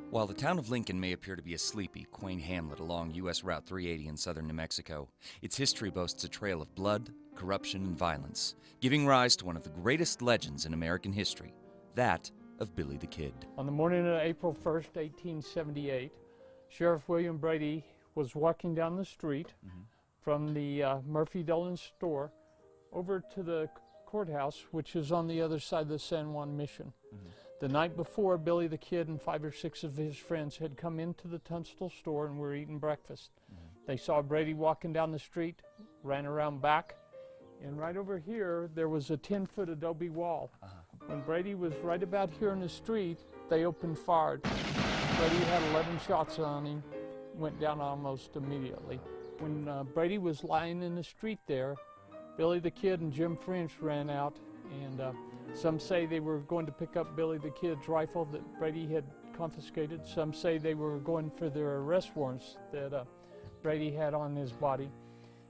While the town of Lincoln may appear to be a sleepy, quaint hamlet along U.S. Route 380 in southern New Mexico, its history boasts a trail of blood, corruption, and violence, giving rise to one of the greatest legends in American history, that of Billy the Kid. On the morning of April 1st, 1878, Sheriff William Brady was walking down the street from the Murphy Dolan store over to the courthouse, which is on the other side of the San Juan Mission. The night before, Billy the Kid and 5 or 6 of his friends had come into the Tunstall store and were eating breakfast. They saw Brady walking down the street, ran around back, and right over here there was a 10-foot adobe wall. When Brady was right about here in the street, they opened fire. Brady had 11 shots on him, went down almost immediately. When Brady was lying in the street there, Billy the Kid and Jim French ran out, and some say they were going to pick up Billy the Kid's rifle that Brady had confiscated. Some say they were going for their arrest warrants that Brady had on his body.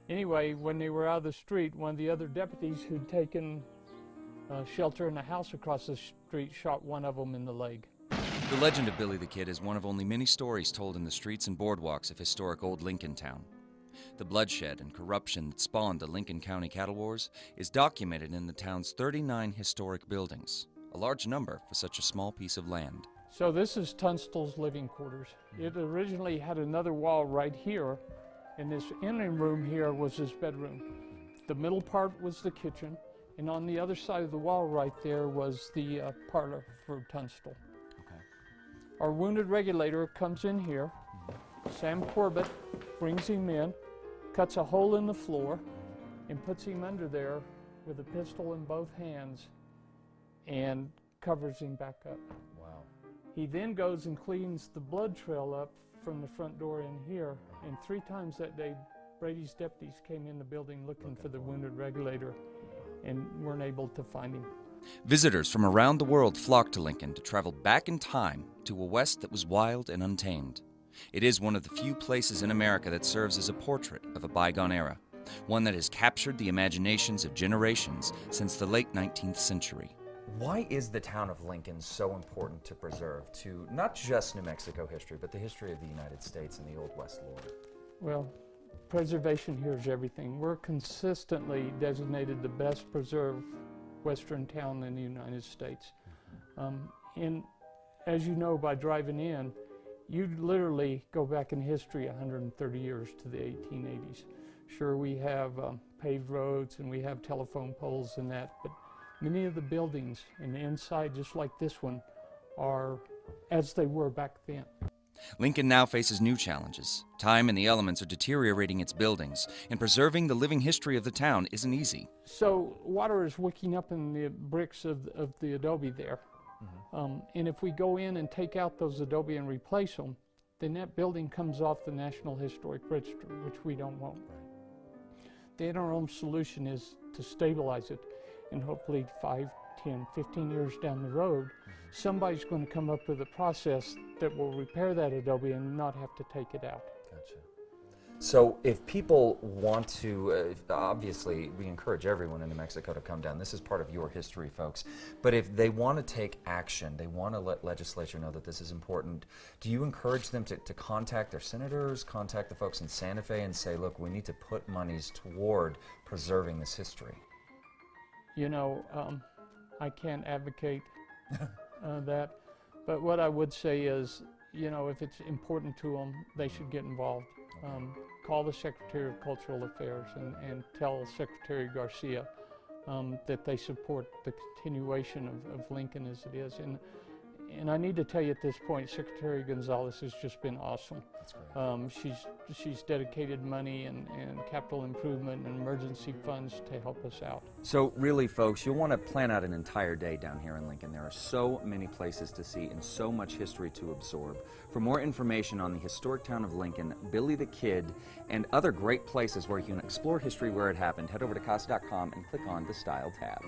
Anyway, when they were out of the street, one of the other deputies who'd taken shelter in a house across the street shot one of them in the leg. The legend of Billy the Kid is one of only many stories told in the streets and boardwalks of historic old Lincoln Town. The bloodshed and corruption that spawned the Lincoln County Cattle Wars is documented in the town's 39 historic buildings, a large number for such a small piece of land. So this is Tunstall's living quarters. It originally had another wall right here, and this inner room here was his bedroom. The middle part was the kitchen, and on the other side of the wall right there was the parlor for Tunstall. Our wounded regulator comes in here. Sam Corbett brings him in, cuts a hole in the floor, and puts him under there with a pistol in both hands and covers him back up. Wow. He then goes and cleans the blood trail up from the front door in here, and 3 times that day Brady's deputies came in the building looking for the wounded regulator and weren't able to find him. Visitors from around the world flocked to Lincoln to travel back in time to a West that was wild and untamed. It is one of the few places in America that serves as a portrait of a bygone era, one that has captured the imaginations of generations since the late 19th century. Why is the town of Lincoln so important to preserve to not just New Mexico history, but the history of the United States and the Old West lore? Well, preservation here is everything. We're consistently designated the best preserved western town in the United States. And as you know by driving in, you literally go back in history 130 years to the 1880s. Sure, we have paved roads and we have telephone poles and that, but many of the buildings and the inside, just like this one, are as they were back then. Lincoln now faces new challenges. Time and the elements are deteriorating its buildings, and preserving the living history of the town isn't easy. So water is wicking up in the bricks of the adobe there. And if we go in and take out those adobe and replace them, then that building comes off the National Historic Register, which we don't want. The interim solution is to stabilize it, and hopefully 5, 10, 15 years down the road, somebody's going to come up with a process that will repair that adobe and not have to take it out. Gotcha. So if people want to, obviously we encourage everyone in New Mexico to come down. This is part of your history, folks. But if they want to take action, they want to let legislature know that this is important, do you encourage them to contact their senators, contact the folks in Santa Fe and say, look, we need to put monies toward preserving this history? You know, I can't advocate that, but what I would say is, you know, if it's important to them, they should get involved. Call the Secretary of Cultural Affairs and tell Secretary Garcia that they support the continuation of Lincoln as it is. And I need to tell you at this point, Secretary Gonzalez has just been awesome. That's great. She's dedicated money and capital improvement and emergency funds to help us out. So really, folks, you'll want to plan out an entire day down here in Lincoln. There are so many places to see and so much history to absorb. For more information on the historic town of Lincoln, Billy the Kid, and other great places where you can explore history where it happened, head over to casa.com and click on the Style tab.